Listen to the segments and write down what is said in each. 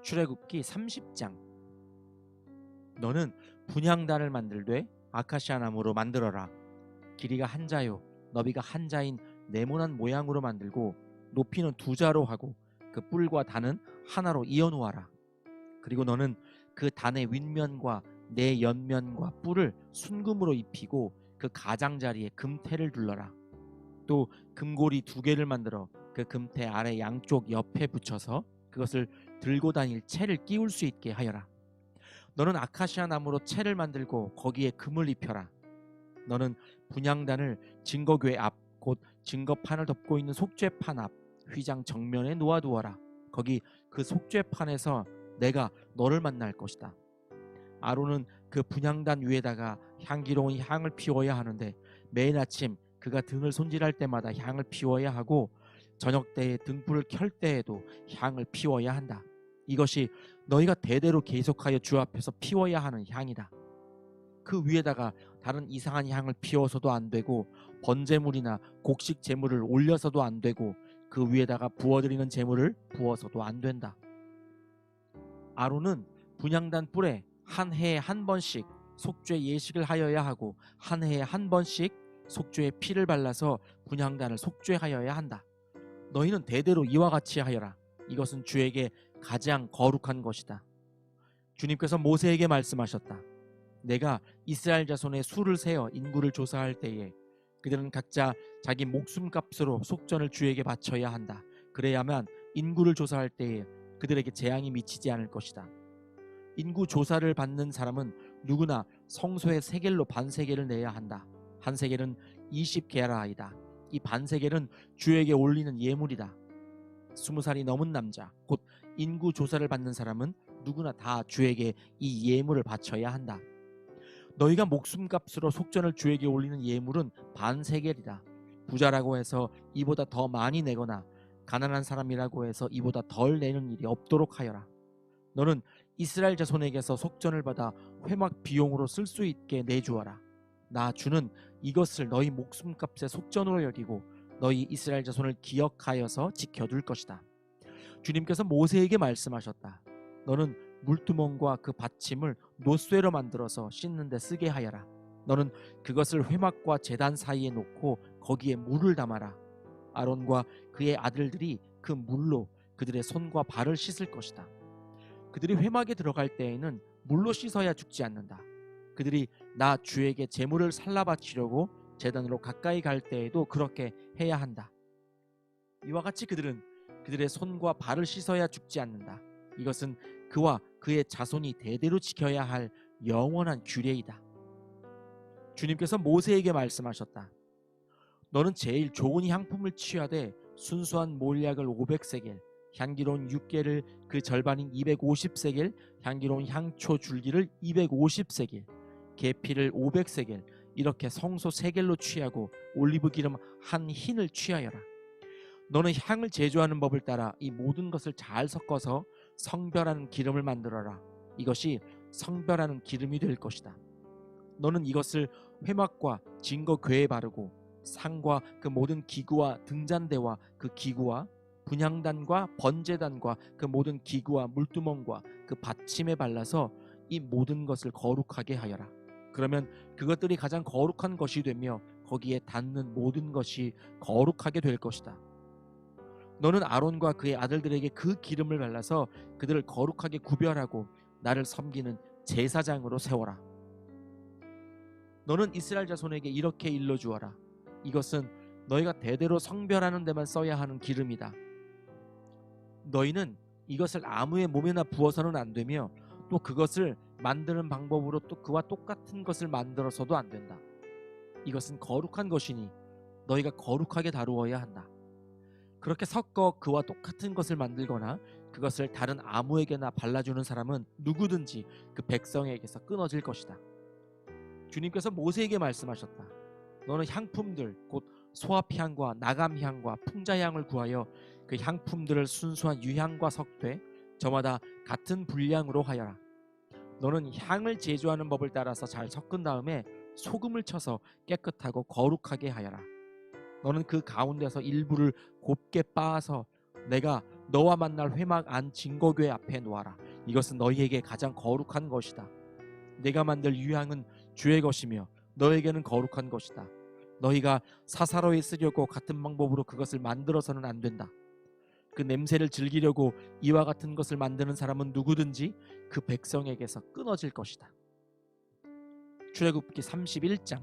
출애굽기 30장. 너는 분향단을 만들되 아카시아 나무로 만들어라. 길이가 한 자요 너비가 한 자인 네모난 모양으로 만들고 높이는 2자로 하고 그 뿔과 단은 하나로 이어 놓아라. 그리고 너는 그 단의 윗면과 네 옆면과 뿔을 순금으로 입히고 그 가장자리에 금태를 둘러라. 또 금고리 2개를 만들어 그 금태 아래 양쪽 옆에 붙여서 그것을 들고 다닐 채를 끼울 수 있게 하여라. 너는 아카시아 나무로 채를 만들고 거기에 금을 입혀라. 너는 분향단을 증거궤 앞 곧 증거판을 덮고 있는 속죄판 앞 휘장 정면에 놓아두어라. 거기 그 속죄판에서 내가 너를 만날 것이다. 아론은 그 분향단 위에다가 향기로운 향을 피워야 하는데 매일 아침 그가 등을 손질할 때마다 향을 피워야 하고 저녁 때에 등불을 켤 때에도 향을 피워야 한다. 이것이 너희가 대대로 계속하여 주 앞에서 피워야 하는 향이다. 그 위에다가 다른 이상한 향을 피워서도 안 되고 번제물이나 곡식 제물을 올려서도 안 되고 그 위에다가 부어드리는 제물을 부어서도 안 된다. 아론은 분향단 뿔에 한 해에 한 번씩 속죄 예식을 하여야 하고 한 해에 한 번씩 속죄의 피를 발라서 분향단을 속죄하여야 한다. 너희는 대대로 이와 같이 하여라. 이것은 주에게 가장 거룩한 것이다. 주님께서 모세에게 말씀하셨다. 내가 이스라엘 자손의 수를 세어 인구를 조사할 때에 그들은 각자 자기 목숨값으로 속전을 주에게 바쳐야 한다. 그래야만 인구를 조사할 때에 그들에게 재앙이 미치지 않을 것이다. 인구 조사를 받는 사람은 누구나 성소의 세겔로 반세겔을 내야 한다. 한 세겔은 20게라이다. 이 반세겔은 주에게 올리는 예물이다. 20살이 넘은 남자 곧 인구 조사를 받는 사람은 누구나 다 주에게 이 예물을 바쳐야 한다. 너희가 목숨값으로 속전을 주에게 올리는 예물은 반세겔이다. 부자라고 해서 이보다 더 많이 내거나 가난한 사람이라고 해서 이보다 덜 내는 일이 없도록 하여라. 너는 이스라엘 자손에게서 속전을 받아 회막 비용으로 쓸 수 있게 내주어라. 나 주는 이것을 너희 목숨값의 속전으로 여기고 너희 이스라엘 자손을 기억하여서 지켜둘 것이다. 주님께서 모세에게 말씀하셨다. 너는 물두멍과 그 받침을 노쇠로 만들어서 씻는 데 쓰게 하여라. 너는 그것을 회막과 제단 사이에 놓고 거기에 물을 담아라. 아론과 그의 아들들이 그 물로 그들의 손과 발을 씻을 것이다. 그들이 회막에 들어갈 때에는 물로 씻어야 죽지 않는다. 그들이 나 주에게 제물을 살라 바치려고 제단으로 가까이 갈 때에도 그렇게 해야 한다. 이와 같이 그들은 그들의 손과 발을 씻어야 죽지 않는다. 이것은 그와 그의 자손이 대대로 지켜야 할 영원한 규례이다. 주님께서 모세에게 말씀하셨다. 너는 제일 좋은 향품을 취하되 순수한 몰약을 500세겔, 향기로운 6개를 그 절반인 250세겔, 향기로운 향초 줄기를 250세겔, 계피를 500세겔, 이렇게 성소 3겔로 취하고 올리브 기름 한 흰을 취하여라. 너는 향을 제조하는 법을 따라 이 모든 것을 잘 섞어서 성별하는 기름을 만들어라. 이것이 성별하는 기름이 될 것이다. 너는 이것을 회막과 증거궤에 바르고 상과 그 모든 기구와 등잔대와 그 기구와 분향단과 번제단과 그 모든 기구와 물두멍과 그 받침에 발라서 이 모든 것을 거룩하게 하여라. 그러면 그것들이 가장 거룩한 것이 되며 거기에 닿는 모든 것이 거룩하게 될 것이다. 너는 아론과 그의 아들들에게 그 기름을 발라서 그들을 거룩하게 구별하고 나를 섬기는 제사장으로 세워라. 너는 이스라엘 자손에게 이렇게 일러주어라. 이것은 너희가 대대로 성별하는 데만 써야 하는 기름이다. 너희는 이것을 아무의 몸에나 부어서는 안 되며 또 그것을 만드는 방법으로 또 그와 똑같은 것을 만들어서도 안 된다. 이것은 거룩한 것이니 너희가 거룩하게 다루어야 한다. 그렇게 섞어 그와 똑같은 것을 만들거나 그것을 다른 아무에게나 발라주는 사람은 누구든지 그 백성에게서 끊어질 것이다. 주님께서 모세에게 말씀하셨다. 너는 향품들 곧 소합향과 나감향과 풍자향을 구하여 그 향품들을 순수한 유향과 섞되 저마다 같은 분량으로 하여라. 너는 향을 제조하는 법을 따라서 잘 섞은 다음에 소금을 쳐서 깨끗하고 거룩하게 하여라. 너는 그 가운데서 일부를 곱게 빻아서 내가 너와 만날 회막 안 증거궤 앞에 놓아라. 이것은 너희에게 가장 거룩한 것이다. 내가 만들 유향은 주의 것이며 너에게는 거룩한 것이다. 너희가 사사로이 쓰려고 같은 방법으로 그것을 만들어서는 안 된다. 그 냄새를 즐기려고 이와 같은 것을 만드는 사람은 누구든지 그 백성에게서 끊어질 것이다. 출애굽기 31장.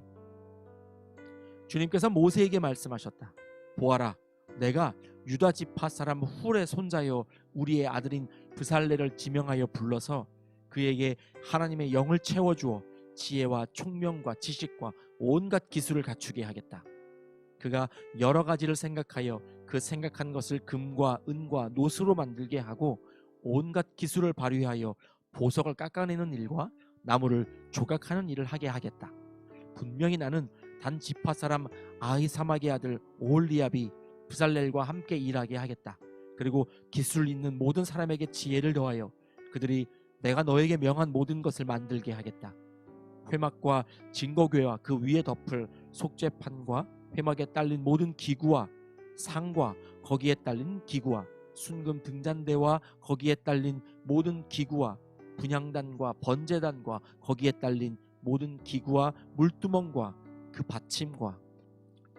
주님께서 모세에게 말씀하셨다. 보아라, 내가 유다 지파 사람 훌의 손자여 우리의 아들인 브살레를 지명하여 불러서 그에게 하나님의 영을 채워주어 지혜와 총명과 지식과 온갖 기술을 갖추게 하겠다. 그가 여러 가지를 생각하여 그 생각한 것을 금과 은과 노수로 만들게 하고 온갖 기술을 발휘하여 보석을 깎아내는 일과 나무를 조각하는 일을 하게 하겠다. 분명히 나는 단 지파 사람 아히사막의 아들 오홀리압이 브살렐과 함께 일하게 하겠다. 그리고 기술 있는 모든 사람에게 지혜를 더하여 그들이 내가 너에게 명한 모든 것을 만들게 하겠다. 회막과 증거궤와 그 위에 덮을 속죄판과 회막에 딸린 모든 기구와 상과 거기에 딸린 기구와 순금 등잔대와 거기에 딸린 모든 기구와 분향단과 번제단과 거기에 딸린 모든 기구와 물두멍과 그 받침과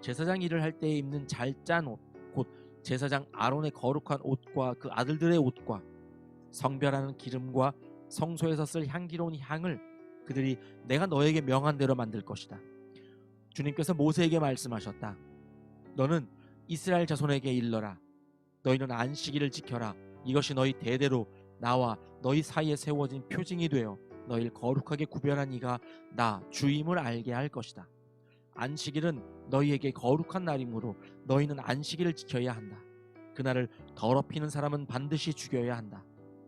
제사장 일을 할 때에 입는 잘 짠 옷, 곧 제사장 아론의 거룩한 옷과 그 아들들의 옷과 성별하는 기름과 성소에서 쓸 향기로운 향을 그들이 내가 너에게 명한 대로 만들 것이다. 주님께서 모세에게 말씀하셨다. 너는 이스라엘 자손에게 일러라. 너희는 안식일을 지켜라. 이것이 너희 대대로 나와 너희 사이에 세워진 표징이 되어 너희를 거룩하게 구별한 이가 나 주임을 알게 할 것이다. 안식일은 너희에게 거룩한 날이므로 너희는 안식일을 지켜야 한다. 그날을 더럽히는 사람은 반드시 죽여야 한다.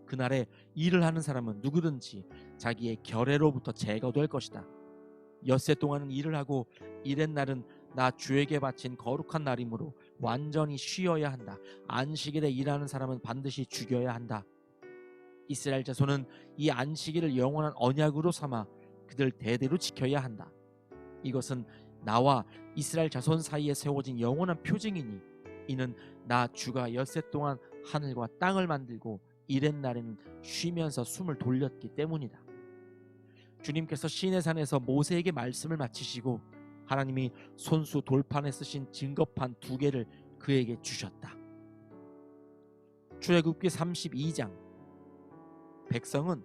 그날에 일을 하는 사람은 누구든지 자기의 결례로부터 제거될 것이다. 엿새 동안은 일을 하고 일의 날은 나 주에게 바친 거룩한 날이므로 완전히 쉬어야 한다. 안식일에 일하는 사람은 반드시 죽여야 한다. 이스라엘 자손은 이 안식일을 영원한 언약으로 삼아 그들 대대로 지켜야 한다. 이것은 나와 이스라엘 자손 사이에 세워진 영원한 표징이니 이는 나 주가 엿새 동안 하늘과 땅을 만들고 이렛 날에는 쉬면서 숨을 돌렸기 때문이다. 주님께서 시내산에서 모세에게 말씀을 마치시고 하나님이 손수 돌판에 쓰신 증거판 2개를 그에게 주셨다. 출애굽기 32장. 백성은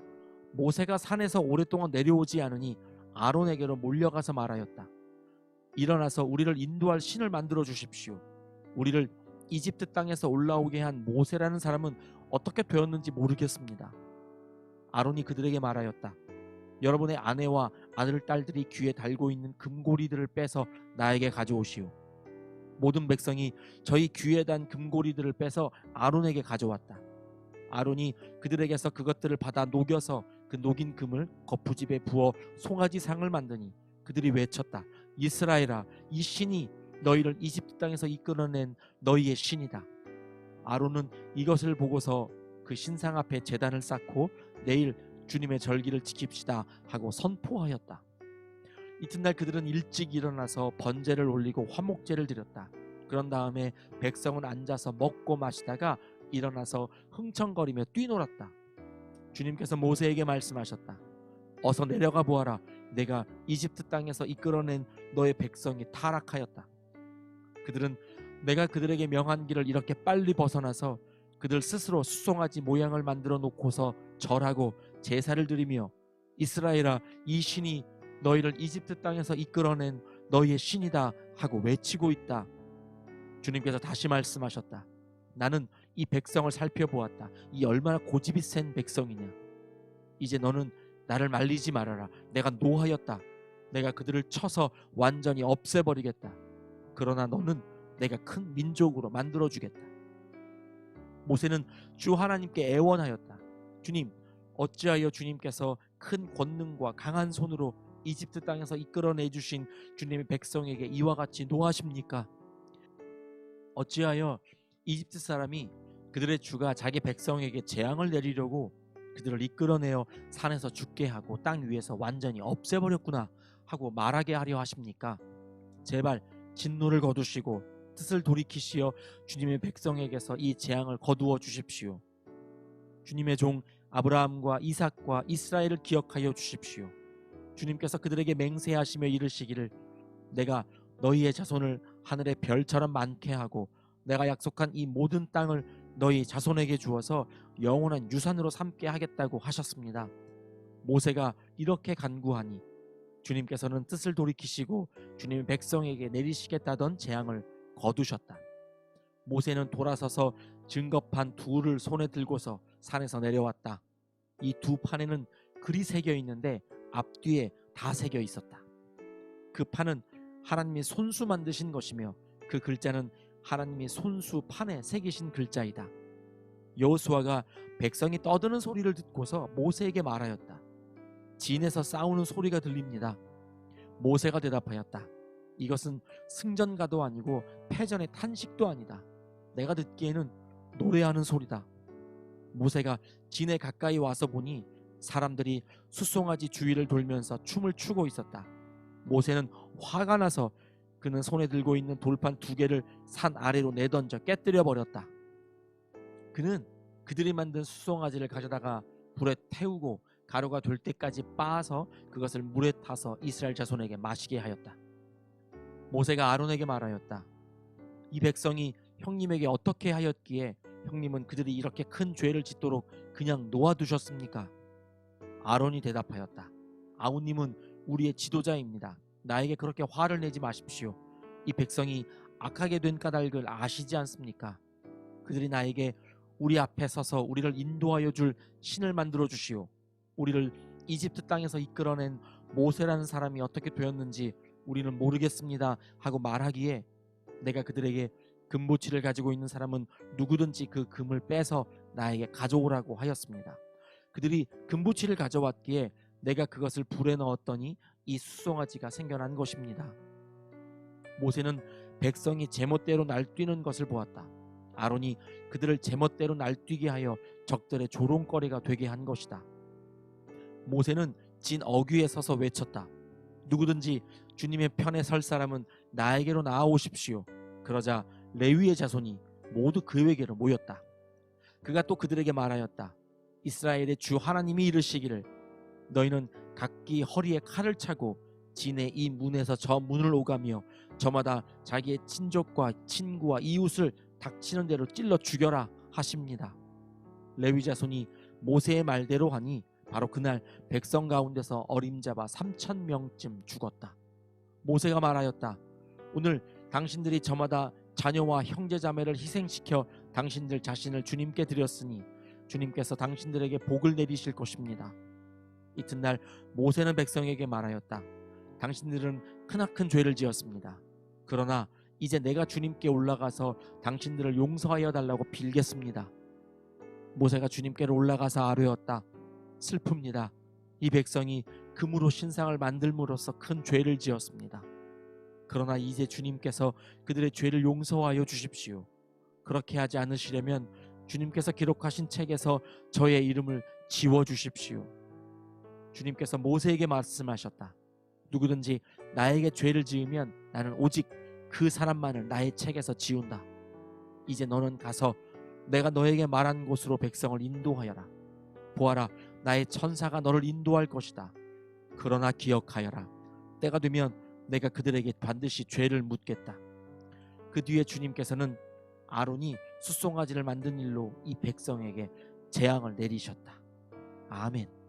모세가 산에서 오랫동안 내려오지 않으니 아론에게로 몰려가서 말하였다. 일어나서 우리를 인도할 신을 만들어 주십시오. 우리를 이집트 땅에서 올라오게 한 모세라는 사람은 어떻게 되었는지 모르겠습니다. 아론이 그들에게 말하였다. 여러분의 아내와 아들 딸들이 귀에 달고 있는 금고리들을 빼서 나에게 가져오시오. 모든 백성이 저희 귀에 단 금고리들을 빼서 아론에게 가져왔다. 아론이 그들에게서 그것들을 받아 녹여서 그 녹인 금을 거푸집에 부어 송아지 상을 만드니 그들이 외쳤다. 이스라엘아, 이 신이 너희를 이집트 땅에서 이끌어낸 너희의 신이다. 아론은 이것을 보고서 그 신상 앞에 제단을 쌓고 내일 주님의 절기를 지킵시다 하고 선포하였다. 이튿날 그들은 일찍 일어나서 번제를 올리고 화목제를 드렸다. 그런 다음에 백성은 앉아서 먹고 마시다가 일어나서 흥청거리며 뛰놀았다. 주님께서 모세에게 말씀하셨다. 어서 내려가 보아라. 내가 이집트 땅에서 이끌어낸 너의 백성이 타락하였다. 그들은 내가 그들에게 명한 길을 이렇게 빨리 벗어나서 그들 스스로 수송아지 모양을 만들어 놓고서 절하고 제사를 드리며 이스라엘아, 이 신이 너희를 이집트 땅에서 이끌어낸 너희의 신이다 하고 외치고 있다. 주님께서 다시 말씀하셨다. 나는 이 백성을 살펴보았다. 이 얼마나 고집이 센 백성이냐. 이제 너는 나를 말리지 말아라. 내가 노하였다. 내가 그들을 쳐서 완전히 없애버리겠다. 그러나 너는 내가 큰 민족으로 만들어주겠다. 모세는 주 하나님께 애원하였다. 주님, 어찌하여 주님께서 큰 권능과 강한 손으로 이집트 땅에서 이끌어내 주신 주님의 백성에게 이와 같이 노하십니까? 어찌하여 이집트 사람이 그들의 주가 자기 백성에게 재앙을 내리려고 그들을 이끌어내어 산에서 죽게 하고 땅 위에서 완전히 없애버렸구나 하고 말하게 하려 하십니까? 제발 진노를 거두시고 뜻을 돌이키시어 주님의 백성에게서 이 재앙을 거두어 주십시오. 주님의 종 아브라함과 이삭과 이스라엘을 기억하여 주십시오. 주님께서 그들에게 맹세하시며 이르시기를 내가 너희의 자손을 하늘의 별처럼 많게 하고 내가 약속한 이 모든 땅을 너희 자손에게 주어서 영원한 유산으로 삼게 하겠다고 하셨습니다. 모세가 이렇게 간구하니 주님께서는 뜻을 돌이키시고 주님의 백성에게 내리시겠다던 재앙을 거두셨다. 모세는 돌아서서 증거판 둘을 손에 들고서 산에서 내려왔다. 이 두 판에는 글이 새겨 있는데 앞뒤에 다 새겨 있었다. 그 판은 하나님이 손수 만드신 것이며 그 글자는 하나님이 손수 판에 새기신 글자이다. 여호수아가 백성이 떠드는 소리를 듣고서 모세에게 말하였다. 진에서 싸우는 소리가 들립니다. 모세가 대답하였다. 이것은 승전가도 아니고 패전의 탄식도 아니다. 내가 듣기에는 노래하는 소리다. 모세가 진에 가까이 와서 보니 사람들이 숫송아지 주위를 돌면서 춤을 추고 있었다. 모세는 화가 나서 그는 손에 들고 있는 돌판 2개를 산 아래로 내던져 깨뜨려 버렸다. 그는 그들이 만든 숫송아지를 가져다가 불에 태우고 가루가 될 때까지 빻아서 그것을 물에 타서 이스라엘 자손에게 마시게 하였다. 모세가 아론에게 말하였다. 이 백성이 형님에게 어떻게 하였기에 형님은 그들이 이렇게 큰 죄를 짓도록 그냥 놓아두셨습니까? 아론이 대답하였다. 아우님은 우리의 지도자입니다. 나에게 그렇게 화를 내지 마십시오. 이 백성이 악하게 된 까닭을 아시지 않습니까? 그들이 나에게 우리 앞에 서서 우리를 인도하여 줄 신을 만들어 주시오. 우리를 이집트 땅에서 이끌어낸 모세라는 사람이 어떻게 되었는지 우리는 모르겠습니다 하고 말하기에 내가 그들에게 금보치를 가지고 있는 사람은 누구든지 그 금을 빼서 나에게 가져오라고 하였습니다. 그들이 금보치를 가져왔기에 내가 그것을 불에 넣었더니 이 숫송아지가 생겨난 것입니다. 모세는 백성이 제멋대로 날뛰는 것을 보았다. 아론이 그들을 제멋대로 날뛰게 하여 적들의 조롱거리가 되게 한 것이다. 모세는 진 어귀에 서서 외쳤다. 누구든지 주님의 편에 설 사람은 나에게로 나아오십시오. 그러자 레위의 자손이 모두 그에게로 모였다. 그가 또 그들에게 말하였다. 이스라엘의 주 하나님이 이르시기를 너희는 각기 허리에 칼을 차고 진의 이 문에서 저 문을 오가며 저마다 자기의 친족과 친구와 이웃을 닥치는 대로 찔러 죽여라 하십니다. 레위 자손이 모세의 말대로 하니 바로 그날 백성 가운데서 어림잡아 3,000명쯤 죽었다. 모세가 말하였다. 오늘 당신들이 저마다 자녀와 형제자매를 희생시켜 당신들 자신을 주님께 드렸으니 주님께서 당신들에게 복을 내리실 것입니다. 이튿날 모세는 백성에게 말하였다. 당신들은 크나큰 죄를 지었습니다. 그러나 이제 내가 주님께 올라가서 당신들을 용서하여 달라고 빌겠습니다. 모세가 주님께로 올라가서 아뢰었다. 슬픕니다. 이 백성이 금으로 신상을 만들므로써 큰 죄를 지었습니다. 그러나 이제 주님께서 그들의 죄를 용서하여 주십시오. 그렇게 하지 않으시려면 주님께서 기록하신 책에서 저의 이름을 지워주십시오. 주님께서 모세에게 말씀하셨다. 누구든지 나에게 죄를 지으면 나는 오직 그 사람만을 나의 책에서 지운다. 이제 너는 가서 내가 너에게 말한 곳으로 백성을 인도하여라. 보아라, 나의 천사가 너를 인도할 것이다. 그러나 기억하여라. 때가 되면 내가 그들에게 반드시 죄를 묻겠다. 그 뒤에 주님께서는 아론이 숫송아지를 만든 일로 이 백성에게 재앙을 내리셨다. 아멘.